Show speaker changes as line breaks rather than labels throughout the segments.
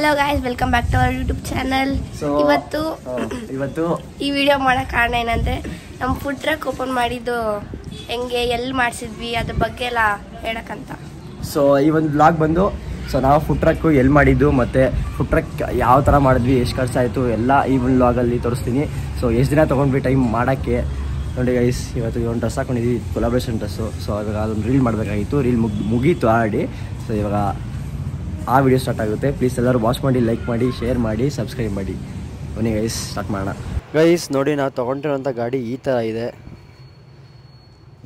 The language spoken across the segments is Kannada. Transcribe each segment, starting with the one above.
Hello guys, welcome back to our YouTube channel. ಇವತ್ತು ಈ ವಿಡಿಯೋ ಮಾಡೋಕ್ಕೆ ಕಾರಣ ಏನಂದರೆ ನಮ್ಮ ಫುಡ್ ಟ್ರಕ್ ಓಪನ್ ಮಾಡಿದ್ದು ಹೆಂಗೆ ಎಲ್ಲಿ ಮಾಡಿಸಿದ್ವಿ ಅದ್ರ ಬಗ್ಗೆ ಎಲ್ಲ ಹೇಳಕ್ಕಂತ.
ಸೊ ಈ ಒಂದು ಬ್ಲಾಗ್ ಬಂದು ನಾವು ಫುಡ್ ಟ್ರಕ್ಕು ಎಲ್ಲಿ ಮಾಡಿದ್ದು ಮತ್ತು ಫುಡ್ ಟ್ರಕ್ ಯಾವ ಥರ ಮಾಡಿದ್ವಿ, ಎಷ್ಟು ಖರ್ಚಾಯಿತು ಎಲ್ಲ ಈ ಒಂದು ಬ್ಲಾಗಲ್ಲಿ ತೋರಿಸ್ತೀನಿ. ಸೊ ಎಷ್ಟು ದಿನ ತೊಗೊಂಡ್ವಿ ಟೈಮ್ ಮಾಡೋಕ್ಕೆ. ನೋಡಿ ಗೈಸ್, ಇವತ್ತು ಒಂದು ಡ್ರೆಸ್ ಹಾಕೊಂಡಿದ್ವಿ, ಕೊಲಾಬ್ರೇಷನ್ ಡ್ರೆಸ್ಸು. ಸೊ ಇವಾಗ ಅದೊಂದು ರೀಲ್ ಮಾಡಬೇಕಾಗಿತ್ತು, ರೀಲ್ ಮುಗೀತು ಆಲ್ರೆಡಿ. ಸೊ ಇವಾಗ ಆ ವಿಡಿಯೋ ಸ್ಟಾರ್ಟ್ ಆಗುತ್ತೆ. ಪ್ಲೀಸ್ ಎಲ್ಲರೂ ವಾಚ್ ಮಾಡಿ, ಲೈಕ್ ಮಾಡಿ, ಶೇರ್ ಮಾಡಿ, ಸಬ್ಸ್ಕ್ರೈಬ್ ಮಾಡಿ. ಬನ್ನಿ ಗೈಸ್, ಸ್ಟಾರ್ಟ್ ಮಾಡೋಣ. ಗೈಸ್ ನೋಡಿ, ನಾವು ತೊಗೊಂಡಿರೋಂಥ ಗಾಡಿ ಈ ಥರ ಇದೆ.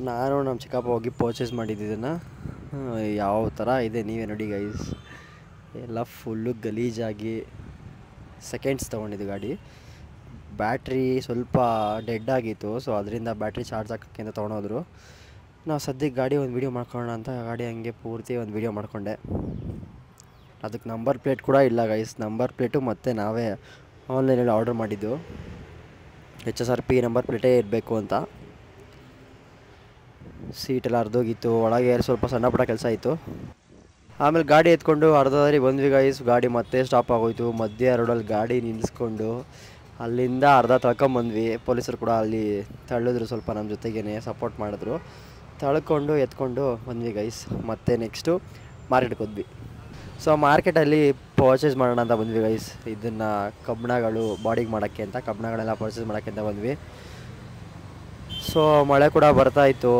ನಾನು ನಮ್ಮ ಚಿಕ್ಕಪ್ಪ ಹೋಗಿ ಪರ್ಚೇಸ್ ಮಾಡಿದ್ದನ್ನು ಯಾವ ಥರ ಇದೆ ನೀವೇ ನೋಡಿ ಗೈಸ್. ಎಲ್ಲ ಫುಲ್ಲು ಗಲೀಜಾಗಿ ಸೆಕೆಂಡ್ಸ್ ತೊಗೊಂಡಿದ್ದು ಗಾಡಿ. ಬ್ಯಾಟ್ರಿ ಸ್ವಲ್ಪ ಡೆಡ್ ಆಗಿತ್ತು, ಸೊ ಅದರಿಂದ ಬ್ಯಾಟ್ರಿ ಚಾರ್ಜ್ ಹಾಕೋಕ್ಕೆ ಅಂತ ತೊಗೊಂಡೋದ್ರು. ನಾವು ಸದ್ಯಕ್ಕೆ ಗಾಡಿ ಒಂದು ವೀಡಿಯೋ ಮಾಡ್ಕೊಳ್ಳೋಣ ಅಂತ ಗಾಡಿ ಹಂಗೆ ಪೂರ್ತಿ ಒಂದು ವೀಡಿಯೋ ಮಾಡಿಕೊಂಡೆ. ಅದಕ್ಕೆ ನಂಬರ್ ಪ್ಲೇಟ್ ಕೂಡ ಇಲ್ಲ ಗೈಸ್. ನಂಬರ್ ಪ್ಲೇಟು ಮತ್ತು ನಾವೇ ಆನ್ಲೈನಲ್ಲಿ ಆರ್ಡರ್ ಮಾಡಿದ್ದು. HSRP ನಂಬರ್ ಪ್ಲೇಟೇ ಇರಬೇಕು ಅಂತ. ಸೀಟೆಲ್ಲ ಅರ್ಧೋಗಿತ್ತು, ಒಳಗೆ ಸ್ವಲ್ಪ ಸಣ್ಣ ಪುಟ್ಟ ಕೆಲಸ ಇತ್ತು. ಆಮೇಲೆ ಗಾಡಿ ಎತ್ಕೊಂಡು ಅರ್ಧ ದಾರಿ ಬಂದ್ವಿ ಗೈಸ್. ಗಾಡಿ ಮತ್ತೆ ಸ್ಟಾಪ್ ಆಗೋಯ್ತು. ಮಧ್ಯ ರೋಡಲ್ಲಿ ಗಾಡಿ ನಿಲ್ಲಿಸ್ಕೊಂಡು ಅಲ್ಲಿಂದ ಅರ್ಧ ತಳ್ಕೊಂಬಂದ್ವಿ. ಪೊಲೀಸರು ಕೂಡ ಅಲ್ಲಿ ತಳ್ಳಿದ್ರು, ಸ್ವಲ್ಪ ನಮ್ಮ ಜೊತೆಗೇ ಸಪೋರ್ಟ್ ಮಾಡಿದ್ರು. ತಳ್ಕೊಂಡು ಎತ್ಕೊಂಡು ಬಂದ್ವಿ ಗೈಸ್. ಮತ್ತು ನೆಕ್ಸ್ಟು ಮಾರ್ಕೆಟ್ಗೆ ಹೋದ್ವಿ. ಸೊ ಮಾರ್ಕೆಟಲ್ಲಿ ಪರ್ಚೇಸ್ ಮಾಡೋಣ ಅಂತ ಬಂದ್ವಿ ಗೈಸ್. ಇದನ್ನು ಕಬ್ಬಣಗಳು ಬಾಡಿಗೆ ಮಾಡೋಕ್ಕೆ ಅಂತ, ಕಬ್ಬಣಗಳೆಲ್ಲ ಪರ್ಚೇಸ್ ಮಾಡೋಕ್ಕೆ ಅಂತ ಬಂದ್ವಿ. ಸೊ ಮಳೆ ಕೂಡ ಬರ್ತಾಯಿತ್ತು,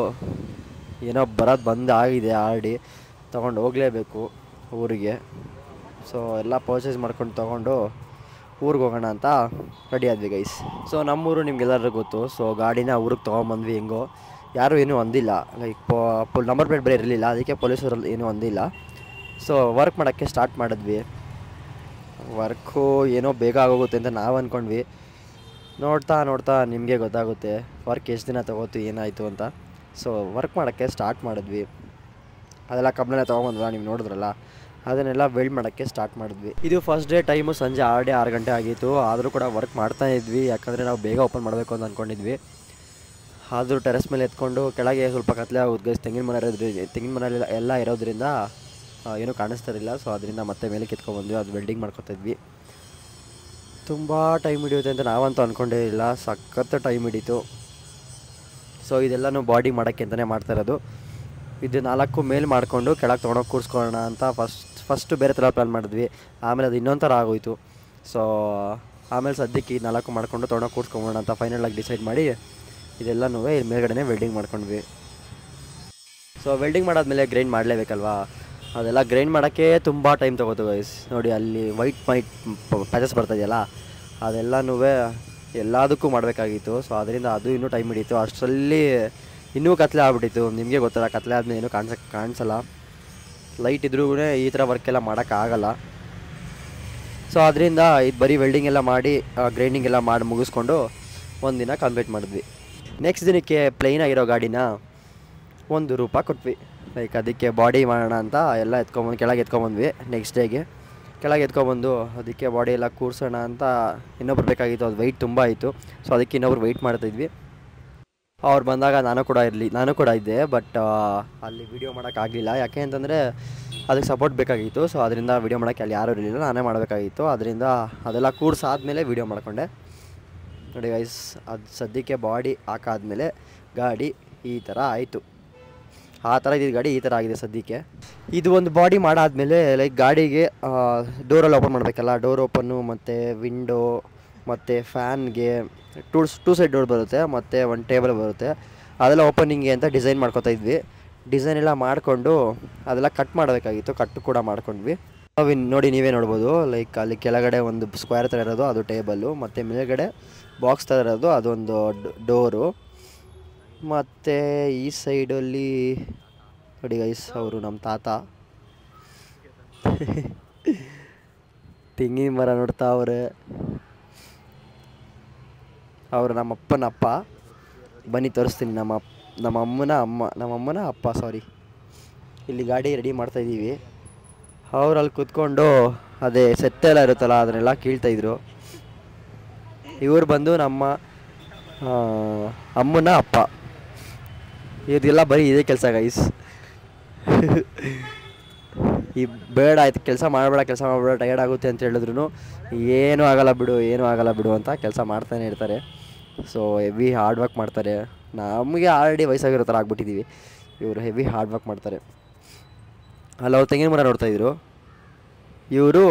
ಏನೋ ಬಂದಾಗಿದೆ ಆಲ್ರೆಡಿ. ತೊಗೊಂಡು ಹೋಗಲೇಬೇಕು ಊರಿಗೆ. ಸೊ ಎಲ್ಲ ಪರ್ಚೇಸ್ ಮಾಡ್ಕೊಂಡು ತೊಗೊಂಡು ಊರಿಗೆ ಹೋಗೋಣ ಅಂತ ರೆಡಿ ಆದ್ವಿ ಗೈಸ್. ಸೊ ನಮ್ಮೂರು ನಿಮ್ಗೆಲ್ಲರಿಗೂ ಗೊತ್ತು. ಸೊ ಗಾಡಿನ ಊರಿಗೆ ತೊಗೊಂಬಂದ್ವಿ. ಹೆಂಗೋ ಯಾರೂ ಏನೂ ಅಂದಿಲ್ಲ, ಲೈಕ್ ನಂಬರ್ ಪ್ಲೇಟ್ ಬೇರೆ ಇರಲಿಲ್ಲ, ಅದಕ್ಕೆ ಪೊಲೀಸರು ಏನೂ ಅಂದಿಲ್ಲ. ಸೊ ವರ್ಕ್ ಮಾಡೋಕ್ಕೆ ಸ್ಟಾರ್ಟ್ ಮಾಡಿದ್ವಿ. ವರ್ಕು ಏನೋ ಬೇಗ ಆಗೋಗುತ್ತೆ ಅಂತ ನಾವು ಅಂದ್ಕೊಂಡ್ವಿ. ನೋಡ್ತಾ ನೋಡ್ತಾ ನಿಮಗೆ ಗೊತ್ತಾಗುತ್ತೆ ವರ್ಕ್ ಎಷ್ಟು ದಿನ ತೊಗೋತು ಏನಾಯಿತು ಅಂತ. ಸೊ ವರ್ಕ್ ಮಾಡೋಕ್ಕೆ ಸ್ಟಾರ್ಟ್ ಮಾಡಿದ್ವಿ. ಅದೆಲ್ಲ ಕಬ್ಬಣನೇ ತೊಗೊಂಬಂದ್ವಲ್ಲ, ನೀವು ನೋಡಿದ್ರಲ್ಲ, ಅದನ್ನೆಲ್ಲ ವೆಲ್ಡ್ ಮಾಡೋಕ್ಕೆ ಸ್ಟಾರ್ಟ್ ಮಾಡಿದ್ವಿ. ಇದು ಫಸ್ಟ್ ಡೇ ಟೈಮು ಸಂಜೆ 6 ಗಂಟೆ ಆಗಿತ್ತು. ಆದರೂ ಕೂಡ ವರ್ಕ್ ಮಾಡ್ತಾಯಿದ್ವಿ, ಯಾಕಂದರೆ ನಾವು ಬೇಗ ಓಪನ್ ಮಾಡಬೇಕು ಅಂತ ಅಂದ್ಕೊಂಡಿದ್ವಿ. ಆದರೂ ಟೆರೆಸ್ ಮೇಲೆ ಎತ್ಕೊಂಡು ಕೆಳಗೆ ಸ್ವಲ್ಪ ಕತ್ಲೆ ಆಗೋದು ಗೈಸ್. ತೆಂಗಿನ ಮನೆಯಲ್ಲಿ ಎಲ್ಲ ಇರೋದ್ರಿಂದ ಏನೂ ಕಾಣಿಸ್ತಾರಿಲ್ಲ. ಸೊ ಅದರಿಂದ ಮತ್ತೆ ಮೇಲೆ ಎತ್ಕೊಂಡ್ಬಂದ್ವಿ. ಅದು ವೆಲ್ಡಿಂಗ್ ಮಾಡ್ಕೊತಿದ್ವಿ. ತುಂಬ ಟೈಮ್ ಹಿಡಿಯುತ್ತೆ ಅಂತ ನಾವಂತೂ ಅಂದ್ಕೊಂಡೇ ಇಲ್ಲ, ಸಖತ್ತು ಟೈಮ್ ಹಿಡೀತು. ಸೊ ಇದೆಲ್ಲನೂ ಬಾಡಿ ಮಾಡೋಕ್ಕೆ ಅಂತಲೇ ಮಾಡ್ತಾಯಿರೋದು. ಇದು 4 ಮೇಲೆ ಮಾಡಿಕೊಂಡು ಕೆಳಗೆ ತೊಗೊಂಡೋಗಿ ಕೂರಿಸ್ಕೊಳ್ಳೋಣ ಅಂತ ಫಸ್ಟು ಬೇರೆ ಥರ ಪ್ಲ್ಯಾನ್ ಮಾಡಿದ್ವಿ. ಆಮೇಲೆ ಅದು ಇನ್ನೊಂದು ಥರ ಆಗೋಯಿತು. ಸೊ ಆಮೇಲೆ ಸದ್ಯಕ್ಕೆ 4 ಮಾಡಿಕೊಂಡು ತೊಗೊಂಡೋಗಿ ಕೂರಿಸ್ಕೊಳ್ಳೋಣ ಅಂತ ಫೈನಲಾಗಿ ಡಿಸೈಡ್ ಮಾಡಿ ಇದೆಲ್ಲನೂ ಮೇಲ್ಗಡೆ ವೆಲ್ಡಿಂಗ್ ಮಾಡ್ಕೊಂಡ್ವಿ. ಸೊ ವೆಲ್ಡಿಂಗ್ ಮಾಡಾದ್ಮೇಲೆ ಗ್ರೈಂಡ್ ಮಾಡಲೇಬೇಕಲ್ವಾ, ಅದೆಲ್ಲ ಗ್ರೈಂಡ್ ಮಾಡೋಕ್ಕೆ ತುಂಬ ಟೈಮ್ ತೊಗೋತು ಗೈಸ್. ನೋಡಿ ಅಲ್ಲಿ ವೈಟ್ ಪ್ಯಾಚಸ್ ಬರ್ತಾಯಿದೆಯಲ್ಲ, ಅದೆಲ್ಲನೂ ಎಲ್ಲದಕ್ಕೂ ಮಾಡಬೇಕಾಗಿತ್ತು. ಸೊ ಅದರಿಂದ ಅದು ಇನ್ನೂ ಟೈಮ್ ಹಿಡೀತು. ಅಷ್ಟರಲ್ಲಿ ಇನ್ನೂ ಕತ್ಲೆ ಆಗ್ಬಿಟ್ಟಿತ್ತು. ನಿಮಗೆ ಗೊತ್ತಲ್ಲ, ಕತ್ಲೆ ಆದಮೇಲೆ ಏನೂ ಕಾಣಿಸಲ್ಲ. ಲೈಟ್ ಇದ್ರೂ ಈ ಥರ ವರ್ಕೆಲ್ಲ ಮಾಡೋಕ್ಕಾಗಲ್ಲ. ಸೊ ಅದರಿಂದ ಇದು ಬರೀ ವೆಲ್ಡಿಂಗ್ ಎಲ್ಲ ಮಾಡಿ ಗ್ರೈಂಡಿಂಗ್ ಎಲ್ಲ ಮಾಡಿ ಮುಗಿಸ್ಕೊಂಡು ಒಂದಿನ ಕಂಪ್ಲೀಟ್ ಮಾಡಿದ್ವಿ. ನೆಕ್ಸ್ಟ್ ದಿನಕ್ಕೆ ಪ್ಲೈನ್ ಆಗಿರೋ ಗಾಡಿನ ₹1 ಕೊಟ್ವಿ. ಲೈಕ್ ಅದಕ್ಕೆ ಬಾಡಿ ಮಾಡೋಣ ಅಂತ ಎಲ್ಲ ಕೆಳಗೆ ಎತ್ಕೊಂಬಂದ್ವಿ. ನೆಕ್ಸ್ಟ್ ಡೇಗೆ ಕೆಳಗೆ ಎತ್ಕೊಂಬಂದು ಅದಕ್ಕೆ ಬಾಡಿ ಎಲ್ಲ ಕೂರಿಸೋಣ ಅಂತ ಇನ್ನೊಬ್ರು ಬೇಕಾಗಿತ್ತು. ಅದು ವೆಯ್ಟ್ ತುಂಬ ಆಯಿತು. ಸೊ ಅದಕ್ಕೆ ಇನ್ನೊಬ್ರು ವೆಯ್ಟ್ ಮಾಡ್ತಾಯಿದ್ವಿ. ಅವ್ರು ಬಂದಾಗ ನಾನು ಕೂಡ ಇದ್ದೆ. ಬಟ್ ಅಲ್ಲಿ ವೀಡಿಯೋ ಮಾಡೋಕ್ಕಾಗಲಿಲ್ಲ, ಯಾಕೆ ಅಂತಂದರೆ ಅದಕ್ಕೆ ಸಪೋರ್ಟ್ ಬೇಕಾಗಿತ್ತು. ಸೊ ಅದರಿಂದ ವೀಡಿಯೋ ಮಾಡೋಕ್ಕೆ ಅಲ್ಲಿ ಯಾರೂ ಇರಲಿಲ್ಲ, ನಾನೇ ಮಾಡಬೇಕಾಗಿತ್ತು. ಅದರಿಂದ ಅದೆಲ್ಲ ಕೂರಿಸಾದ್ಮೇಲೆ ವೀಡಿಯೋ ಮಾಡ್ಕೊಂಡೆ. ನೋಡಿ ಗೈಸ್, ಅದು ಸದ್ಯಕ್ಕೆ ಬಾಡಿ ಹಾಕಾದ್ಮೇಲೆ ಗಾಡಿ ಈ ಥರ ಆಯಿತು. ಆ ಥರ ಇದ್ದಿದ್ದು ಗಾಡಿ ಈ ಥರ ಆಗಿದೆ ಸದ್ಯಕ್ಕೆ. ಇದು ಒಂದು ಬಾಡಿ ಮಾಡಾದ್ಮೇಲೆ ಲೈಕ್ ಗಾಡಿಗೆ ಡೋರೆಲ್ಲ ಓಪನ್ ಮಾಡಬೇಕಲ್ಲ, ಡೋರ್ ಓಪನ್ನು ಮತ್ತು ವಿಂಡೋ ಮತ್ತು ಫ್ಯಾನ್ಗೆ ಟೂ ಸೈಡ್ ಡೋರ್ ಬರುತ್ತೆ, ಮತ್ತು ಒಂದು ಟೇಬಲ್ ಬರುತ್ತೆ. ಅದೆಲ್ಲ ಓಪನಿಂಗ್ಗೆ ಅಂತ ಡಿಸೈನ್ ಮಾಡ್ಕೊತಾ ಇದ್ವಿ. ಡಿಸೈನ್ ಎಲ್ಲ ಮಾಡಿಕೊಂಡು ಅದೆಲ್ಲ ಕಟ್ ಮಾಡಬೇಕಾಗಿತ್ತು. ಕಟ್ಟು ಕೂಡ ಮಾಡ್ಕೊಂಡ್ವಿ. ನೋಡಿ ನೀವೇ ನೋಡ್ಬೋದು, ಲೈಕ್ ಅಲ್ಲಿ ಕೆಳಗಡೆ ಒಂದು ಸ್ಕ್ವೇರ್ ಥರ ಇರೋದು ಅದು ಟೇಬಲ್ಲು, ಮತ್ತು ಮೇಲ್ಗಡೆ ಬಾಕ್ಸ್ ಥರ ಇರೋದು ಅದೊಂದು ಡೋರು. ಮತ್ತು ಈ ಸೈಡಲ್ಲಿ ನೋಡಿ ಗೈಸ್, ಅವರು ನಮ್ಮ ತಾತ ತೆಂಗಿನ ಮರ ನೋಡ್ತಾ ಅವ್ರೆ. ಅವರು ನಮ್ಮಪ್ಪನ ಅಪ್ಪ. ಬನ್ನಿ ತೋರಿಸ್ತೀನಿ. ನಮ್ಮಮ್ಮನ ಅಪ್ಪ ಸಾರಿ. ಇಲ್ಲಿ ಗಾಡಿ ರೆಡಿ ಮಾಡ್ತಾಯಿದ್ದೀವಿ. ಅವರಲ್ಲಿ ಕೂತ್ಕೊಂಡು ಅದೇ ಸೆತ್ತೆಲ್ಲ ಇರುತ್ತಲ್ಲ ಅದನ್ನೆಲ್ಲ ಕೀಳ್ತಾಯಿದ್ರು. ಇವ್ರು ಬಂದು ನಮ್ಮ ಅಮ್ಮನ ಅಪ್ಪ. ಇದೆಲ್ಲ ಬರೀ ಇದೇ ಕೆಲಸ ಗೈಸ್. ಈ ಬೇಡ ಆಯ್ತು ಕೆಲಸ ಮಾಡಬೇಡ ಟಯರ್ಡ್ ಆಗುತ್ತೆ ಅಂತ ಹೇಳಿದ್ರು ಏನೂ ಆಗಲ್ಲ ಬಿಡು ಅಂತ ಕೆಲಸ ಮಾಡ್ತಾನೆ ಇರ್ತಾರೆ. ಸೊ ಹೆವಿ ಹಾರ್ಡ್ ವರ್ಕ್ ಮಾಡ್ತಾರೆ. ನಮಗೆ ಆಲ್ರೆಡಿ ವಯಸ್ಸಾಗಿರೋ ಥರ ಆಗ್ಬಿಟ್ಟಿದ್ದೀವಿ, ಇವರು ಹೆವಿ ಹಾರ್ಡ್ ವರ್ಕ್ ಮಾಡ್ತಾರೆ. ಅಲ್ಲ ಅವ್ರು ತೆಂಗಿನ ಮರ ನೋಡ್ತಾಯಿದ್ರು, ಇವರು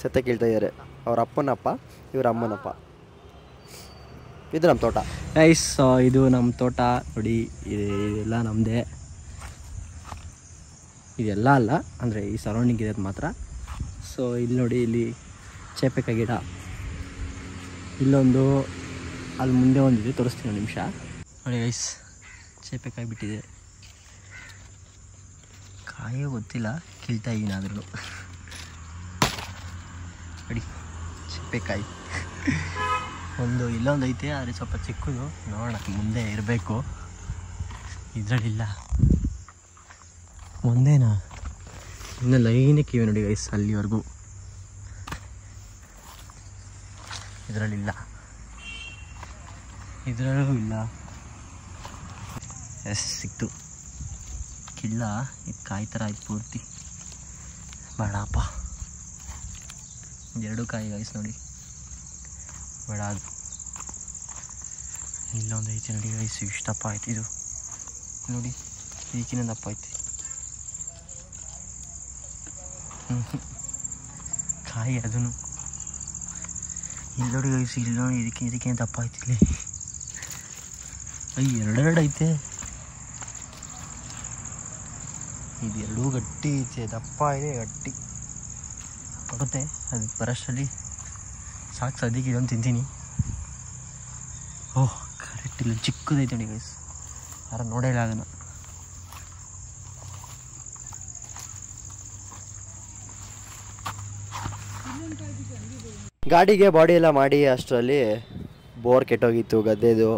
ಸತ್ತೆ ಕೇಳ್ತಾಯಿದ್ದಾರೆ. ಅವ್ರ ಅಪ್ಪನಪ್ಪ, ಇವ್ರ ಅಮ್ಮನಪ್ಪ. ಇದು ನಮ್ಮ ತೋಟ
ಗೈಸ್. ಇದು ನಮ್ಮ ತೋಟ ನೋಡಿ, ಇದೆಲ್ಲ ನಮ್ಮದೇ. ಇದೆಲ್ಲ ಅಲ್ಲ, ಅಂದರೆ ಈ ಸರೌಂಡಿಂಗ್ ಇರೋದು ಮಾತ್ರ. ಸೊ ಇಲ್ಲಿ ನೋಡಿ, ಇಲ್ಲಿ ಚೇಪೆಕಾಯಿ ಗಿಡ, ಇಲ್ಲೊಂದು, ಅಲ್ಲಿ ಮುಂದೆ ಒಂದಿದೆ, ತೋರಿಸ್ತೀನಿ ಒಂದು ನಿಮಿಷ ನೋಡಿ ಗೈಸ್. ಚೇಪೆಕಾಯಿ ಬಿಟ್ಟಿದೆ, ಕಾಯೋ ಗೊತ್ತಿಲ್ಲ, ಕೀಳ್ತಾ ಇದ್ದೀನಿ ಆದ್ರೂ ನೋಡಿ ಚೇಪೆಕಾಯಿ. ಇಲ್ಲೊಂದು ಐತೆ, ಆದರೆ ಸ್ವಲ್ಪ ಚಿಕ್ಕದು, ನೋಡೋಣ ಮುಂದೆ ಇರಬೇಕು. ಇದರಲ್ಲಿಲ್ಲ, ಮುಂದೇನಾ ಇನ್ನೂ ಲೈನಕ್ಕೆ ಇವೆ ನೋಡಿ ಗೈಸ್, ಅಲ್ಲಿವರೆಗೂ. ಇದರಲ್ಲೂ ಇಲ್ಲ. ಸಿಕ್ತು, ಕಿಲ್ಲ. ಇದು ಕಾಯಿ ಥರ ಆಯ್ತು ಪೂರ್ತಿ, ಬೇಡಪ್ಪ. ಎರಡು ಕಾಯಿ ಗೈಸ್ ನೋಡಿ, ಬೇಡ. ಅದು ಇಲ್ಲೊಂದು ಐತಿ ನೋಡಿ ಗೈಸ್, ಇಷ್ಟಪ್ಪ ಆಯ್ತು ಇದು ನೋಡಿ, ಈಗಿನ ದಪ್ಪ ಐತಿ ಕಾಯಿ. ಅದನ್ನು ಇಲ್ಲಿ ನೋಡಿ ಗೈಸ್, ಇಲ್ಲಿ ನೋಡಿ, ಇದಕ್ಕೆ ದಪ್ಪ ಆಯ್ತು ಇಲ್ಲಿ. ಎರಡೆರಡು ಐತೆ, ಇದು ಎರಡೂ ಗಟ್ಟಿ ಐತೆ, ದಪ್ಪ ಇದೆ, ಗಟ್ಟಿ ಆಗುತ್ತೆ. ಅದಕ್ಕೆ ಬರೋಷ್ಟರಲ್ಲಿ ಸಾಕು, ಸದ್ಯಕ್ಕೆ ಇದೊಂದು ತಿಂತೀನಿ. ಓಹ್ ಕರೆಕ್ಟ್, ಇಲ್ಲ ಚಿಕ್ಕದೈತೆ ನೋಡಿ ಗೈಸ್, ಯಾರು ನೋಡಿಲ್ಲ ಅದನ್ನು.
ಗಾಡಿಗೆ ಬಾಡಿ ಎಲ್ಲ ಮಾಡಿ ಅಷ್ಟರಲ್ಲಿ ಬೋರ್ ಕೆಟ್ಟೋಗಿತ್ತು ಗದ್ದೆದು.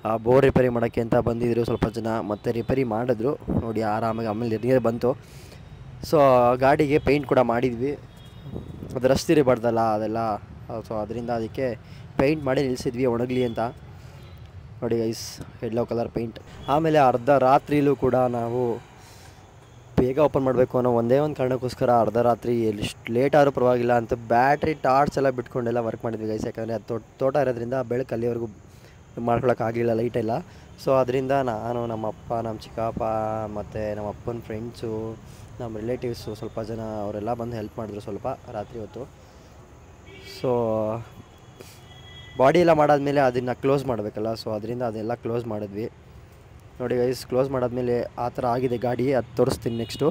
ಆ ಬೋರ್ ರಿಪೇರಿ ಮಾಡೋಕ್ಕೆ ಅಂತ ಬಂದಿದ್ದರು ಸ್ವಲ್ಪ ಜನ, ಮತ್ತು ರಿಪೇರಿ ಮಾಡಿದ್ರು ನೋಡಿ ಆರಾಮಾಗಿ. ಆಮೇಲೆ ನೀರು ಬಂತು. ಸೊ ಗಾಡಿಗೆ ಪೇಂಟ್ ಕೂಡ ಮಾಡಿದ್ವಿ, ಅದು ರಸ್ತೆ ಇರಬಾರ್ದಲ್ಲ ಅದೆಲ್ಲ. ಸೊ ಅದರಿಂದ ಅದಕ್ಕೆ ಪೇಂಟ್ ಮಾಡಿ ನಿಲ್ಲಿಸಿದ್ವಿ ಒಣಗಲಿ ಅಂತ ನೋಡಿ ಗೈಸ್, ಯೆಲ್ಲೋ ಕಲರ್ ಪೇಂಟ್. ಆಮೇಲೆ ಅರ್ಧ ರಾತ್ರಿಲೂ ಕೂಡ ನಾವು ಬೇಗ ಓಪನ್ ಮಾಡಬೇಕು ಅನ್ನೋ ಒಂದೇ ಒಂದು ಕಾರಣಕ್ಕೋಸ್ಕರ ಅರ್ಧ ರಾತ್ರಿ ಎಷ್ಟು ಲೇಟ್ ಆದರೂ ಪರವಾಗಿಲ್ಲ ಅಂತ ಬ್ಯಾಟ್ರಿ ಟಾರ್ಚ್ ಎಲ್ಲ ಬಿಟ್ಕೊಂಡೆಲ್ಲ ವರ್ಕ್ ಮಾಡಿದ್ವಿ ಗೈಸ್. ಯಾಕಂದರೆ ಅದು ತೋಟ ಇರೋದ್ರಿಂದ ಬೆಳಕು ಅಲ್ಲಿವರೆಗೂ ಮಾಡ್ಕೊಳಕ್ಕಾಗಲಿಲ್ಲ, ಲೈಟೆಲ್ಲ. ಸೊ ಅದರಿಂದ ನಾನು, ನಮ್ಮಪ್ಪ, ನಮ್ಮ ಚಿಕ್ಕಪ್ಪ, ಮತ್ತು ನಮ್ಮ ಅಪ್ಪನ ಫ್ರೆಂಡ್ಸು, ನಮ್ಮ ರಿಲೇಟಿವ್ಸು ಸ್ವಲ್ಪ ಜನ, ಅವರೆಲ್ಲ ಬಂದು ಹೆಲ್ಪ್ ಮಾಡಿದ್ರು ಸ್ವಲ್ಪ ರಾತ್ರಿ ಹೊತ್ತು. ಸೊ ಬಾಡಿ ಎಲ್ಲ ಮಾಡಾದ್ಮೇಲೆ ಅದನ್ನು ಕ್ಲೋಸ್ ಮಾಡಬೇಕಲ್ಲ, ಸೊ ಅದರಿಂದ ಅದೆಲ್ಲ ಕ್ಲೋಸ್ ಮಾಡಿದ್ವಿ ನೋಡಿ ಗೈಸ್. ಕ್ಲೋಸ್ ಮಾಡಾದ್ಮೇಲೆ ಆ ಥರ ಆಗಿದೆ ಗಾಡಿ, ಅದು ತೋರಿಸ್ತೀನಿ ನೆಕ್ಸ್ಟು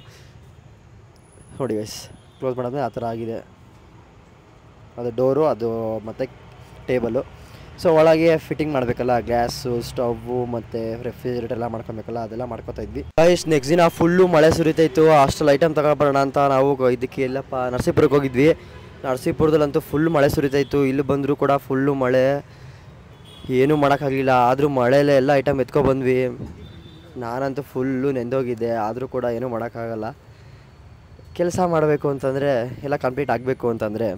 ನೋಡಿ ಗೈಸ್. ಕ್ಲೋಸ್ ಮಾಡಾದ್ಮೇಲೆ ಆ ಥರ ಆಗಿದೆ, ಅದು ಡೋರು, ಅದು ಮತ್ತು ಟೇಬಲು. ಸೊ ಒಳಗೆ ಫಿಟ್ಟಿಂಗ್ ಮಾಡಬೇಕಲ್ಲ, ಗ್ಯಾಸು, ಸ್ಟವ್ವು ಮತ್ತು ರೆಫ್ರಿಜರೇಟರ್ ಎಲ್ಲ ಮಾಡ್ಕೊಬೇಕಲ್ಲ, ಅದೆಲ್ಲ ಮಾಡ್ಕೊತಾ ಇದ್ವಿ ಗೈಸ್. ನೆಕ್ಸ್ಟ್ ದಿನ ಫುಲ್ಲು ಮಳೆ ಸುರಿತಾಯಿತ್ತು. ಅಷ್ಟಲ್ಲಿ ಐಟಮ್ ತಗೊಬರೋಣ ಅಂತ ನಾವು ಇದಕ್ಕೆ ಎಲ್ಲಪ್ಪ ನರಸೀಪುರಕ್ಕೆ ಹೋಗಿದ್ವಿ. ನರಸೀಪುರದಲ್ಲಂತೂ ಫುಲ್ ಮಳೆ ಸುರಿತಾಯಿತ್ತು. ಇಲ್ಲಿ ಬಂದರೂ ಕೂಡ ಫುಲ್ಲು ಮಳೆ, ಏನೂ ಮಾಡೋಕ್ಕಾಗಲಿಲ್ಲ. ಆದರೂ ಮಳೆಯಲ್ಲೇ ಎಲ್ಲ ಐಟಮ್ ಎತ್ಕೊಬಂದ್ವಿ. ನಾನಂತೂ ಫುಲ್ಲು ನೆಂದೋಗಿದ್ದೆ, ಆದರೂ ಕೂಡ ಏನೂ ಮಾಡೋಕ್ಕಾಗಲ್ಲ. ಕೆಲಸ ಮಾಡಬೇಕು ಅಂತಂದರೆ, ಎಲ್ಲ ಕಂಪ್ಲೀಟ್ ಆಗಬೇಕು ಅಂತಂದರೆ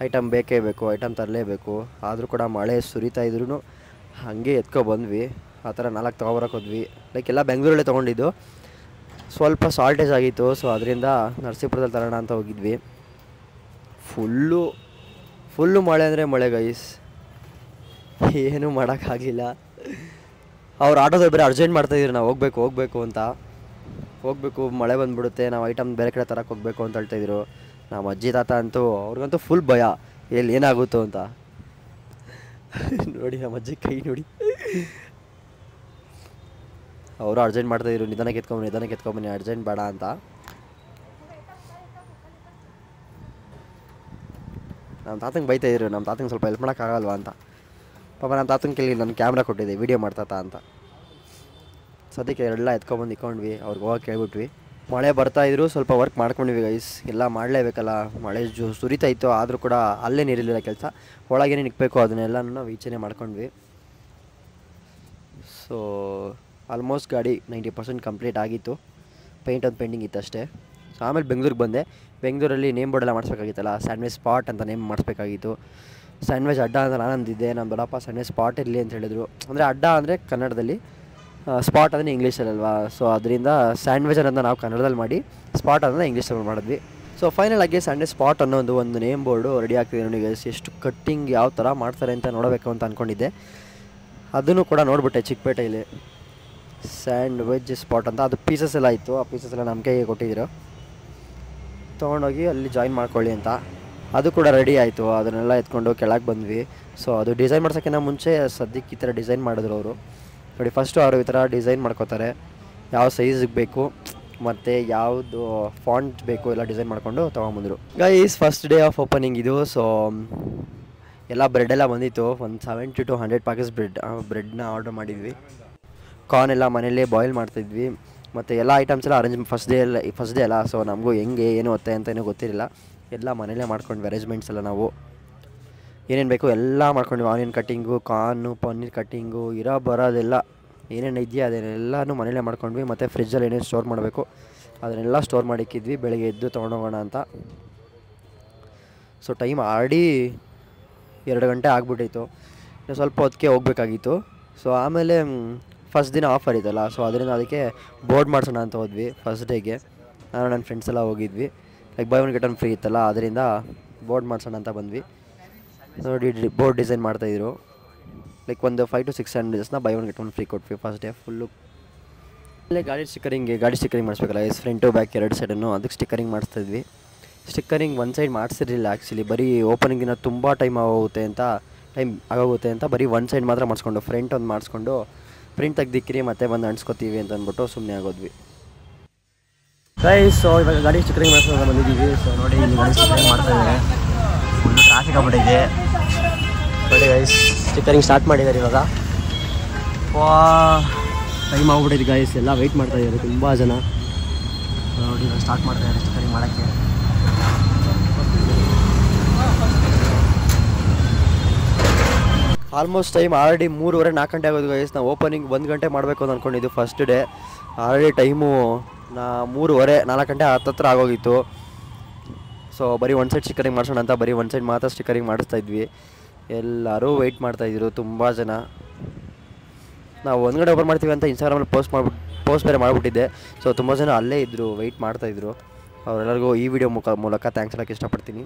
ಐಟಮ್ ಬೇಕೇ ಬೇಕು, ಐಟಮ್ ತರಲೇಬೇಕು. ಆದರೂ ಕೂಡ ಮಳೆ ಸುರಿತಾ ಇದ್ರೂ ಹಾಗೆ ಎತ್ಕೊಬಂದ್ವಿ. ಆ ಥರ 4 ತೊಗೊಬರಕ್ಕೆ ಹೋದ್ವಿ. ಲೈಕ್ ಎಲ್ಲ ಬೆಂಗಳೂರಲ್ಲೇ ತೊಗೊಂಡಿದ್ದು, ಸ್ವಲ್ಪ ಶಾರ್ಟೇಜ್ ಆಗಿತ್ತು. ಸೊ ಅದರಿಂದ ನರಸೀಪುರದಲ್ಲಿ ತರೋಣ ಅಂತ ಹೋಗಿದ್ವಿ. ಫುಲ್ಲು ಮಳೆ ಅಂದರೆ ಮಳೆ ಗೈಸ್, ಏನೂ ಮಾಡೋಕ್ಕಾಗಲಿಲ್ಲ. ಅವ್ರು ಆಟೋದಲ್ಲಿ ಬೇರೆ ಅರ್ಜೆಂಟ್ ಮಾಡ್ತಾಯಿದ್ರು, ನಾವು ಹೋಗಬೇಕು ಅಂತ. ಮಳೆ ಬಂದುಬಿಡುತ್ತೆ, ನಾವು ಐಟಮ್ ಬೇರೆ ಕಡೆ ತರಕ್ಕೆ ಹೋಗಬೇಕು ಅಂತ ಹೇಳ್ತಾಯಿದ್ರು. ನಮ್ಮ ಅಜ್ಜಿ ತಾತ ಅಂತೂ, ಅವ್ರಿಗಂತೂ ಫುಲ್ ಭಯ, ಎಲ್ಲಿ ಏನಾಗುತ್ತೋ ಅಂತ. ನೋಡಿ ನಮ್ಮ ಅಜ್ಜಿ ಕೈ ನೋಡಿ, ಅವರು ಅರ್ಜೆಂಟ್ ಮಾಡ್ತಾಯಿದ್ರು, ನಿಧಾನಕ್ಕೆ ಎತ್ಕೊಂಬನ್ನಿ ಅರ್ಜೆಂಟ್ ಬೇಡ ಅಂತ. ನಮ್ಮ ತಾತಂಗೆ ಬೈತಾಯಿದ್ರು, ನಮ್ಮ ತಾತಂಗೆ ಸ್ವಲ್ಪ ಹೆಲ್ಪ್ ಮಾಡೋಕ್ಕಾಗಲ್ವಾ ಅಂತ. ಪಾಪ ನಮ್ಮ ತಾತಂಗೆ ಕೇಳಿ ನಾನು ಕ್ಯಾಮ್ರಾ ಕೊಟ್ಟಿದ್ದೆ, ವೀಡಿಯೋ ಮಾಡ್ತಾತ ಅಂತ. ಸದ್ಯಕ್ಕೆ ಎಲ್ಲ ಎತ್ಕೊಂಬಂದು ಇಕ್ಕೊಂಡ್ವಿ, ಅವ್ರಿಗೆ ಹೋಗಕ್ಕೆ ಹೇಳ್ಬಿಟ್ವಿ. ಮಳೆ ಬರ್ತಾಯಿದ್ರು, ಸ್ವಲ್ಪ ವರ್ಕ್ ಮಾಡ್ಕೊಂಡ್ವಿ ಗೈಸ್. ಎಲ್ಲ ಮಾಡಲೇಬೇಕಲ್ಲ, ಮಳೆ ಸುರಿತಾ ಇತ್ತು. ಆದರೂ ಕೂಡ ಅಲ್ಲೇ ನೀರಿರಲಿಲ್ಲ, ಕೆಲಸ ಒಳಗೇನೆ ನಿಕ್ಕಬೇಕು, ಅದನ್ನೆಲ್ಲ ನಾವು ಈಚೆನೇ ಮಾಡ್ಕೊಂಡ್ವಿ. ಸೊ ಆಲ್ಮೋಸ್ಟ್ ಗಾಡಿ 90% ಕಂಪ್ಲೀಟ್ ಆಗಿತ್ತು. ಪೇಂಟ್ ಒಂದು ಪೆಂಡಿಂಗ್ ಇತ್ತು ಅಷ್ಟೇ. ಸೊ ಆಮೇಲೆ ಬೆಂಗಳೂರಿಗೆ ಬಂದೆ. ಬೆಂಗಳೂರಲ್ಲಿ ನೇಮ್ ಬೋರ್ಡೆಲ್ಲ ಮಾಡಿಸ್ಬೇಕಾಗಿತ್ತಲ್ಲ, ಸ್ಯಾಂಡ್ವಿಚ್ ಸ್ಪಾಟ್ ಅಂತ ನೇಮ್ ಮಾಡಿಸ್ಬೇಕಾಗಿತ್ತು. ಸ್ಯಾಂಡ್ವಿಚ್ ಅಡ್ಡ ಅಂತ ನಾನು ಅಂದಿದ್ದೆ, ನಮ್ಮ ದೊಡ್ಡಪ್ಪ ಸ್ಯಾಂಡ್ವಿಚ್ ಸ್ಪಾಟ್ ಇರಲಿ ಅಂತ ಹೇಳಿದ್ರು. ಅಂದರೆ ಅಡ್ಡ ಅಂದರೆ ಕನ್ನಡದಲ್ಲಿ, ಸ್ಪಾಟ್ ಅಂದರೆ ಇಂಗ್ಲೀಷಲ್ಲಲ್ವಾ, ಸೊ ಅದರಿಂದ ಸ್ಯಾಂಡ್ವಿಚ್ ಅನ್ನೋದನ್ನ ನಾವು ಕನ್ನಡದಲ್ಲಿ ಮಾಡಿ ಸ್ಪಾಟ್ ಅನ್ನೋದನ್ನ ಇಂಗ್ಲೀಷಲ್ಲಿ ಮಾಡಿದ್ವಿ. ಸೊ ಫೈನಲ್ ಆಗಿ ಸಂಡೇ ಸ್ಪಾಟ್ ಅನ್ನೋ ಒಂದು ನೇಮ್ ಬೋರ್ಡು ರೆಡಿ ಆಗ್ತಿದೆ ನೋಡಿ ಗೈಸ್. ಎಷ್ಟು ಕಟ್ಟಿಂಗ್ ಯಾವ ಥರ ಮಾಡ್ತಾರೆ ಅಂತ ನೋಡಬೇಕು ಅಂತ ಅಂದ್ಕೊಂಡಿದ್ದೆ, ಅದನ್ನು ಕೂಡ ನೋಡಿಬಿಟ್ಟೆ ಚಿಕ್ಕಪೇಟೆಯಲ್ಲಿ ಸ್ಯಾಂಡ್ವಿಚ್ ಸ್ಪಾಟ್ ಅಂತ. ಅದು ಪೀಸಸ್ ಎಲ್ಲ ಇತ್ತು, ಆ ಪೀಸಸ್ ಎಲ್ಲ ನಮ್ಮ ಕೈಗೆ ಕೊಟ್ಟಿದ್ರು, ತೊಗೊಂಡೋಗಿ ಅಲ್ಲಿ ಜಾಯಿನ್ ಮಾಡ್ಕೊಳ್ಳಿ ಅಂತ. ಅದು ಕೂಡ ರೆಡಿ ಆಯಿತು, ಅದನ್ನೆಲ್ಲ ಎತ್ಕೊಂಡು ಕೆಳಗೆ ಬಂದ್ವಿ. ಸೊ ಅದು ಡಿಸೈನ್ ಮಾಡ್ಸೋಕ್ಕಿಂತ ಮುಂಚೆ ಸದ್ಯಕ್ಕೆ ಈ ಥರ ಡಿಸೈನ್ ಮಾಡಿದ್ರು ಅವರು ನೋಡಿ. ಫಸ್ಟು ಅವರು ಈ ಥರ ಡಿಸೈನ್ ಮಾಡ್ಕೋತಾರೆ, ಯಾವ ಸೈಜಿಗೆ ಬೇಕು ಮತ್ತು ಯಾವುದು ಫಾಂಟ್ ಬೇಕು ಎಲ್ಲ ಡಿಸೈನ್ ಮಾಡ್ಕೊಂಡು ತೊಗೊಂಬಂದರು guys. First day of opening ಇದು. ಸೊ ಎಲ್ಲ ಬ್ರೆಡ್ಡೆಲ್ಲ ಬಂದಿತ್ತು, ಒಂದು 70 to 100 ಪ್ಯಾಕೆಟ್ಸ್ ಬ್ರೆಡ್ನ ಆರ್ಡರ್ ಮಾಡಿದ್ವಿ. ಕಾರ್ನ್ ಎಲ್ಲ ಮನೇಲೇ ಬಾಯ್ಲ್ ಮಾಡ್ತಿದ್ವಿ, ಮತ್ತು ಎಲ್ಲ ಐಟಮ್ಸ್ ಎಲ್ಲ ಅರೇಂಜ್ ಫಸ್ಟ್ ಡೇ ಅಲ್ಲ, ಸೊ ನಮಗೂ ಹೆಂಗೆ ಏನು ಹೊತ್ತೆ ಅಂತ ಏನೂ ಗೊತ್ತಿರಲಿಲ್ಲ. ಎಲ್ಲ ಮನೇಲೇ ಮಾಡ್ಕೊಂಡ್ವಿ ಅರೇಂಜ್ಮೆಂಟ್ಸ್ ಎಲ್ಲ. ನಾವು ಏನೇನು ಬೇಕು ಎಲ್ಲ ಮಾಡ್ಕೊಂಡ್ವಿ, onion cutting, corn, paneer cutting, ಬರೋದೆಲ್ಲ ಏನೇನು ಇದೆಯಾ ಅದನ್ನೆಲ್ಲನೂ ಮನೇಲೇ ಮಾಡ್ಕೊಂಡ್ವಿ. ಮತ್ತು ಫ್ರಿಜ್ಜಲ್ಲಿ ಏನೇನು ಸ್ಟೋರ್ ಮಾಡಬೇಕು ಅದನ್ನೆಲ್ಲ ಸ್ಟೋರ್ ಮಾಡಿಕ್ಕಿದ್ವಿ ಬೆಳಗ್ಗೆ ಎದ್ದು ತೊಗೊಂಡೋಗೋಣ ಅಂತ. ಸೊ ಟೈಮ್ ಆಲ್ರೆಡಿ 2 ಗಂಟೆ ಆಗಿಬಿಟ್ಟಿತ್ತು, ಇನ್ನು ಸ್ವಲ್ಪ ಹೊತ್ತಿಗೆ ಹೋಗಬೇಕಾಗಿತ್ತು. ಸೊ ಆಮೇಲೆ ಫಸ್ಟ್ ದಿನ ಆಫರ್ ಇತ್ತಲ್ಲ, ಸೊ ಅದರಿಂದ ಅದಕ್ಕೆ ಬೋರ್ಡ್ ಮಾಡಿಸೋಣ ಅಂತ ಹೋದ್ವಿ ಫಸ್ಟ್ ಡೇಗೆ. ನಾನು ನನ್ನ ಫ್ರೆಂಡ್ಸ್ ಎಲ್ಲ ಹೋಗಿದ್ವಿ, ಲೈಕ್ ಬೈ 1 get 1 ಫ್ರೀ ಇತ್ತಲ್ಲ, ಅದರಿಂದ ಬೋರ್ಡ್ ಮಾಡಿಸೋಣ ಅಂತ ಬಂದ್ವಿ. ನೋಡಿ ಬೋರ್ಡ್ ಡಿಸೈನ್ ಮಾಡ್ತಾಯಿದ್ರು, ಲೈಕ್ ಒಂದು 5 to 6 ಸ್ಯಾಂಡ್ವಿಚಸ್ನ ಬೈ 1 get 1 ಫ್ರೀ ಕೊಟ್ವಿ ಫಸ್ಟ್ ಡೇ ಫುಲ್ಲು. ಅಲ್ಲೇ ಗಾಡಿ ಸ್ಟಿಕ್ಕರಿಂಗ್ ಮಾಡಿಸ್ಬೇಕಲ್ಲ ಎಸ್, ಫ್ರಂಟು ಬ್ಯಾಕ್ 2 ಸೈಡನ್ನು, ಅದಕ್ಕೆ ಸ್ಟಿಕ್ಕರಿಂಗ್ ಮಾಡಿಸ್ತಾಯಿದ್ವಿ. ಸ್ಟಿಕ್ಕರಿಂಗ್ ಒಂದು ಸೈಡ್ ಮಾಡಿಸಿರಲಿಲ್ಲ ಆ್ಯಕ್ಚುಲಿ, ಬರೀ ಓಪನಿಂಗಿನ ತುಂಬ ಟೈಮ್ ಆಗೋಗುತ್ತೆ ಅಂತ ಬರೀ ಒಂದು ಸೈಡ್ ಮಾತ್ರ ಮಾಡಿಸ್ಕೊಂಡು ಫ್ರಂಟ್ ಒಂದು ಮಾಡಿಸ್ಕೊಂಡು ಪ್ರಿಂಟ್ ತೆಗ್ದಿಕ್ಕಿರಿ ಮತ್ತೆ ಬಂದು ಅಂಟಿಸ್ಕೊತೀವಿ ಅಂತ ಅಂದ್ಬಿಟ್ಟು ಸುಮ್ಮನೆ ಆಗೋದ್ವಿ ಗೈಸ್. ಸೊ ಇವಾಗ ಗಾಡಿ ಸ್ಟಿಕ್ಕರಿಂಗ್ ಮಾಡಿಸ್ಕೊಂಡು ಬಂದಿದ್ದೀವಿ. ಸೊ ನೋಡಿ ಇಲ್ಲಿ ಗಾಡಿ ಸ್ಟಿಕ್ಕರಿಂಗ್ ಮಾಡ್ತಾಯಿದ್ದಾರೆ, ಫುಲ್ಲು ಟ್ರಾಫಿಕ್ ಆಗ್ಬಿಟ್ಟಿದೆ ನೋಡಿ ಗೈಸ್. ಸ್ಟಿಕ್ಕರಿಂಗ್ ಸ್ಟಾರ್ಟ್ ಮಾಡಿದ್ದಾರೆ ಇವಾಗ. ಟೈಮ್ ಆಗ್ಬಿಟ್ಟಿದೆ ಗೈಸ್, ಎಲ್ಲ ವೆಯ್ಟ್ ಮಾಡ್ತಾಯಿದ್ದಾರೆ ತುಂಬ ಜನ. ನೋಡಿ ಇವಾಗ ಸ್ಟಾರ್ಟ್ ಮಾಡ್ತಾಯಿದ್ದಾರೆ ಸ್ಟಿಕ್ಕರಿಂಗ್ ಮಾಡೋಕ್ಕೆ. ಆಲ್ಮೋಸ್ಟ್ ಟೈಮ್ ಆಲ್ರೆಡಿ 3:30-4 ಗಂಟೆ ಆಗೋದು ಗೈಸ್. ನಾವು ಓಪನಿಂಗ್ 1 ಗಂಟೆ ಮಾಡಬೇಕು ಅಂತ ಅಂದ್ಕೊಂಡಿದ್ದು ಫಸ್ಟ್ ಡೇ. ಆಲ್ರೆಡಿ ಟೈಮು 3:30-4 ಗಂಟೆ ಹತ್ತತ್ರ ಆಗೋಗಿತ್ತು. ಸೊ ಬರೀ ಒಂದು ಸೈಡ್ ಸ್ಟಿಕ್ಕರಿಂಗ್ ಮಾಡಿಸೋಣ ಅಂತ ಬರೀ ಒಂದು ಸೈಡ್ ಮಾತ್ರ ಸ್ಟಿಕ್ಕರಿಂಗ್ ಮಾಡಿಸ್ತಾಯಿದ್ವಿ. ಎಲ್ಲರೂ ವೆಯ್ಟ್ ಮಾಡ್ತಾಯಿದ್ರು ತುಂಬ ಜನ. ನಾವು 1 ಗಂಟೆ ಓಪನ್ ಮಾಡ್ತೀವಿ ಅಂತ ಇನ್ಸ್ಟಾಗ್ರಾಮಲ್ಲಿ ಪೋಸ್ಟ್ ಬೇರೆ ಮಾಡಿಬಿಟ್ಟಿದ್ದೆ. ಸೊ ತುಂಬ ಜನ ಅಲ್ಲೇ ಇದ್ದರು, ವೆಯ್ಟ್ ಮಾಡ್ತಾಯಿದ್ರು. ಅವರೆಲ್ಲರಿಗೂ ಈ ವಿಡಿಯೋ ಮೂಲಕ ಥ್ಯಾಂಕ್ಸ್ ಹೇಳೋಕ್ಕೆ ಇಷ್ಟಪಡ್ತೀನಿ.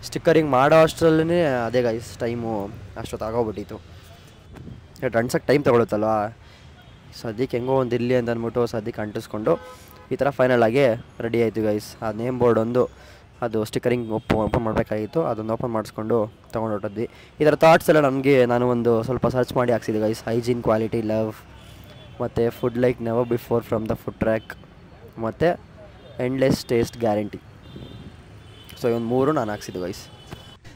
ಸ್ಟಿಕ್ಕರಿಂಗ್ ಮಾಡೋ ಅಷ್ಟರಲ್ಲೇ ಅದೇ ಗೈಸ್ ಟೈಮು ಅಷ್ಟೊತ್ತು ಆಗೋಗ್ಬಿಟ್ಟಿತ್ತು. ಅಂಟ್ಸೋಕ್ಕೆ ಟೈಮ್ ತೊಗೊಳುತ್ತಲ್ವ, ಸದ್ಯಕ್ಕೆ ಹೆಂಗೋ ಒಂದು ಇರಲಿ ಅಂತ ಅಂದ್ಬಿಟ್ಟು ಸದ್ಯಕ್ಕೆ ಅಂಟಿಸ್ಕೊಂಡು ಈ ಥರ ಫೈನಲ್ ಆಗಿ ರೆಡಿ ಆಯಿತು ಗೈಸ್. ಆ ನೇಮ್ ಬೋರ್ಡ್ ಒಂದು ಅದು ಸ್ಟಿಕ್ಕರಿಂಗ್ ಓಪನ್ ಮಾಡಬೇಕಾಗಿತ್ತು, ಅದನ್ನು ಓಪನ್ ಮಾಡಿಸ್ಕೊಂಡು ತೊಗೊಂಡು ಹೊರಟಿದ್ವಿ. ಈ ಥರ ಥಾಟ್ಸ್ ಎಲ್ಲ ನಾನು ಒಂದು ಸ್ವಲ್ಪ ಸರ್ಚ್ ಮಾಡಿ ಹಾಕ್ಸಿದ್ದೆ ಗೈಸ್. ಹೈಜೀನ್, ಕ್ವಾಲಿಟಿ, ಲವ್, ಮತ್ತು food like never before from the food track, ಮತ್ತು ಎಂಡ್ಲೆಸ್ ಟೇಸ್ಟ್ ಗ್ಯಾರಂಟಿ. ಸೊ ಇವೊಂದು 3 ನಾನು ಹಾಕ್ಸಿದ್ದು ಗೈಸ್.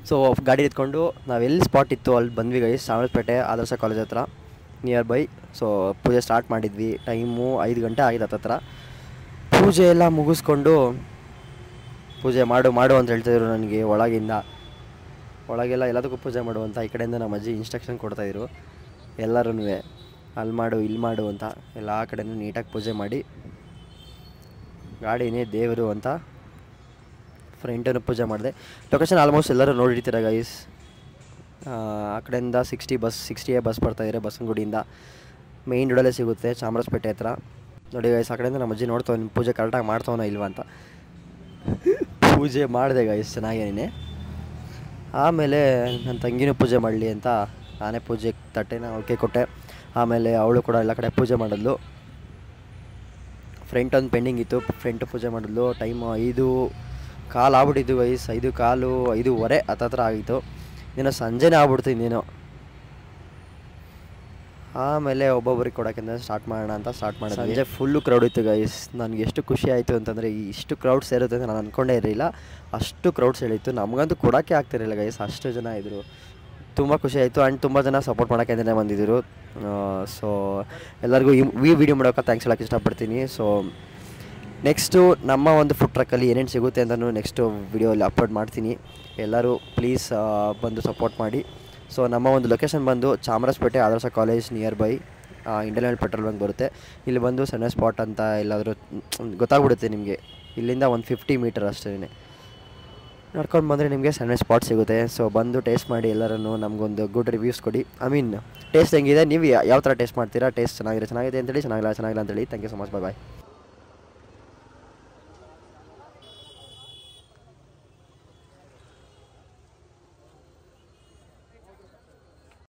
ಸೊ ಗಾಡಿ ಎತ್ಕೊಂಡು ನಾವೆಲ್ಲಿ ಸ್ಪಾಟ್ ಇತ್ತು ಅಲ್ಲಿ ಬಂದ್ವಿ ಗೈಸ್. ಚಾಮರಾಜಪೇಟೆ ಆದರ್ಶ ಕಾಲೇಜ್ ಹತ್ರ ನಿಯರ್ ಬೈ. ಸೊ ಪೂಜೆ ಸ್ಟಾರ್ಟ್ ಮಾಡಿದ್ವಿ, ಟೈಮು 5 ಗಂಟೆ ಆಗಿದೆ ಹತ್ತತ್ರ. ಪೂಜೆ ಎಲ್ಲ ಮುಗಿಸ್ಕೊಂಡು ಪೂಜೆ ಮಾಡು ಅಂತ ಹೇಳ್ತಾಯಿದ್ರು ನನಗೆ ಒಳಗೆಲ್ಲ ಎಲ್ಲದಕ್ಕೂ ಪೂಜೆ ಮಾಡು ಅಂತ. ಈ ಕಡೆಯಿಂದ ನಮ್ಮ ಅಜ್ಜಿ ಇನ್ಸ್ಟ್ರಕ್ಷನ್ ಕೊಡ್ತಾಯಿದ್ರು ಎಲ್ಲರೂ, ಅಲ್ಲಿ ಮಾಡು ಇಲ್ಲಿ ಮಾಡು ಅಂತ. ಎಲ್ಲ ಕಡೆಯೂ ನೀಟಾಗಿ ಪೂಜೆ ಮಾಡಿ ಗಾಡಿನೇ ದೇವರು ಅಂತ ಫ್ರಂಟನ್ನು ಪೂಜೆ ಮಾಡಿದೆ. ಲೊಕೇಶನ್ ಆಲ್ಮೋಸ್ಟ್ ಎಲ್ಲರೂ ನೋಡಿರ್ತೀರ ಗೈಸ್. ಆ ಕಡೆಯಿಂದ 60A ಬಸ್ ಬರ್ತಾಯಿದ್ದಾರೆ ಬಸವನಗುಡಿಯಿಂದ. ಮೇಯ್ನ್ ರೋಡಲ್ಲೇ ಸಿಗುತ್ತೆ ಚಾಮರಾಜಪೇಟೆ ಹತ್ರ. ನೋಡಿ ಗೈಸ್, ಆ ಕಡೆಯಿಂದ ನಮ್ಮ ಅಜ್ಜಿ ನೋಡ್ತಾವೆ ನಿಮ್ಮ ಪೂಜೆ ಕರೆಕ್ಟಾಗಿ ಮಾಡ್ತಾವನ ಇಲ್ವಾ ಅಂತ. ಪೂಜೆ ಮಾಡಿದೆ ಗೈಸ್ ಚೆನ್ನಾಗೇನೆ. ಆಮೇಲೆ ನನ್ನ ತಂಗಿನೂ ಪೂಜೆ ಮಾಡಲಿ ಅಂತ ನಾನೇ ಪೂಜೆ ತಟ್ಟೆನ ಅವಳಿಗೆ ಕೊಟ್ಟೆ. ಆಮೇಲೆ ಅವಳು ಕೂಡ ಎಲ್ಲ ಕಡೆ ಪೂಜೆ ಮಾಡಿದ್ಲು. ಫ್ರಂಟ್ ಒಂದು ಪೆಂಡಿಂಗ್ ಇತ್ತು, ಫ್ರಂಟ್ ಪೂಜೆ ಮಾಡಿದ್ಲು. Time 5:15 ಆಗ್ಬಿಟ್ಟಿದ್ದು guys. 5:15, 5:30 ಹತ್ತತ್ರ ಆಗಿತ್ತು. ಇನ್ನೇನೋ ಸಂಜೆನೇ ಆಗ್ಬಿಡ್ತು ಇನ್ನೇನೋ. ಆಮೇಲೆ ಒಬ್ಬೊಬ್ಬರಿಗೆ ಕೊಡೋಕ್ಕಿಂತ ಸ್ಟಾರ್ಟ್ ಮಾಡೋಣ ಅಂತ ಸ್ಟಾರ್ಟ್ ಮಾಡಿದ್ವಿ. ಸಂಜೆ ಫುಲ್ಲು ಕ್ರೌಡ್ ಇತ್ತು ಗೈಸ್. ನನಗೆ ಎಷ್ಟು ಖುಷಿ ಆಯಿತು ಅಂತಂದರೆ, ಇಷ್ಟು ಕ್ರೌಡ್ಸ್ ಸೇರುತ್ತೆ ಅಂತ ನಾನು ಅಂದ್ಕೊಂಡೇ ಇರಲಿಲ್ಲ. ಅಷ್ಟು ಕ್ರೌಡ್ಸ್ ಹೇಳಿತ್ತು, ನಮಗಂತೂ ಕೊಡೋಕ್ಕೆ ಆಗ್ತಿರಲಿಲ್ಲ ಗೈಸ್, ಅಷ್ಟು ಜನ ಇದ್ದರು. ತುಂಬ ಖುಷಿ ಆಯಿತು. ಆ್ಯಂಡ್ ತುಂಬ ಜನ ಸಪೋರ್ಟ್ ಮಾಡೋಕ್ಕೆ ಅಂತಲೇ ಬಂದಿದ್ದರು. ಸೊ ಎಲ್ಲರಿಗೂ ಈ ವಿಡಿಯೋ ಮಾಡೋಕೆ ಥ್ಯಾಂಕ್ಸ್ ಹೇಳೋಕ್ಕೆ ಇಷ್ಟಪಡ್ತೀನಿ. ಸೊ ನೆಕ್ಸ್ಟು ನಮ್ಮ ಒಂದು ಫುಡ್ ಟ್ರಕ್ಕಲ್ಲಿ ಏನೇನು ಸಿಗುತ್ತೆ ಅಂತಲೂ ನೆಕ್ಸ್ಟು ವಿಡಿಯೋಲ್ಲಿ ಅಪ್ಲೋಡ್ ಮಾಡ್ತೀನಿ. ಎಲ್ಲರೂ ಪ್ಲೀಸ್ ಬಂದು ಸಪೋರ್ಟ್ ಮಾಡಿ. ಸೊ ನಮ್ಮ ಒಂದು ಲೊಕೇಶನ್ ಬಂದು Chamarajpet Adarsh college near by Indian Oil petrol bunk ಬರುತ್ತೆ. ಇಲ್ಲಿ ಬಂದು ಸಣ್ಣ ಸ್ಪಾಟ್ ಅಂತ ಎಲ್ಲಾದರೂ ಗೊತ್ತಾಗ್ಬಿಡುತ್ತೆ ನಿಮಗೆ. ಇಲ್ಲಿಂದ ಒಂದು 50 ಮೀಟರ್ ಅಷ್ಟೇ. ನಡ್ಕೊಂಡು ಬಂದರೆ ನಿಮಗೆ ಸ್ಯಾಂಡ್ವಿಚ್ ಸ್ಪಾಟ್ ಸಿಗುತ್ತೆ. ಸೊ ಬಂದು ಟೇಸ್ಟ್ ಮಾಡಿ ಎಲ್ಲರೂ ನಮಗೊಂದು ಗುಡ್ ರಿವ್ಯೂಸ್ ಕೊಡಿ. ಐ ಮೀನ್ ಟೇಸ್ಟ್ ಹೆಂಗಿದೆ, ನೀವು ಯಾವ ಥರ ಟೇಸ್ಟ್ ಮಾಡ್ತೀರಾ, ಟೇಸ್ಟ್ ಚೆನ್ನಾಗಿದೆ ಅಂತೇಳಿ, ಚೆನ್ನಾಗಿಲ್ಲ ಅಂತೇಳಿ. Thank you so much, bye.